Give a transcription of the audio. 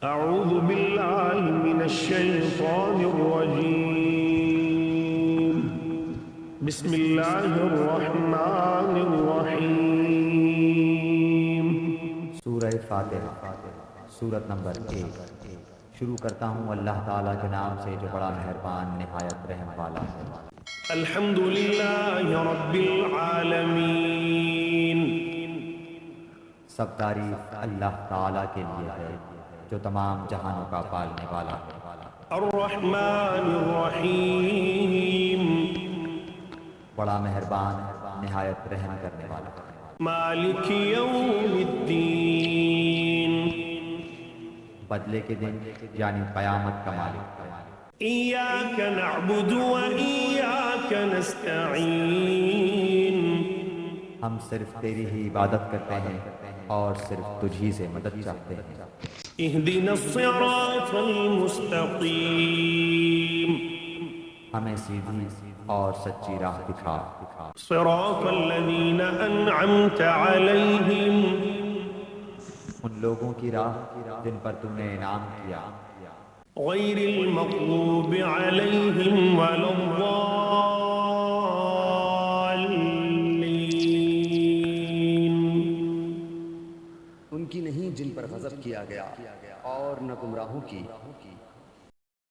أعوذ بالله من الشيطان الرجيم. بسم الله الرحمن الرحيم. سورہ فاتحہ سورت نمبر 1۔ شروع کرتا ہوں اللہ تعالیٰ کے نام سے جو بڑا مہربان نہایت رحم والا ہے۔ الحمد لله رب العالمين. سب تعریف اللہ تعالیٰ کے لیے ہے جو تمام جہانوں کا پالنے والا ہے۔ الرحمن الرحيم. بڑا مہربان نہایت رحم کرنے والا ہے۔ مالك يوم الدين. بدلے کے دن یعنی قیامت کا مالک ہے۔ إياك نعبد وإياك نستعين. ہم صرف تیری ہی عبادت کرتے ہیں اور صرف تجھی سے مدد چاہتے ہیں۔ اهدنا الصراط المستقيم. ہمیں سیدھی اور سچی راہ دکھا۔ صراط الذين أنعمت عليهم ان لوگوں کی راہ جن پر تم نے انعام کیا، غير المغضوب عليهم ولا الضالين. ان کی نہیں جن پر غضب کیا گیا اور نہ گمراہوں کی۔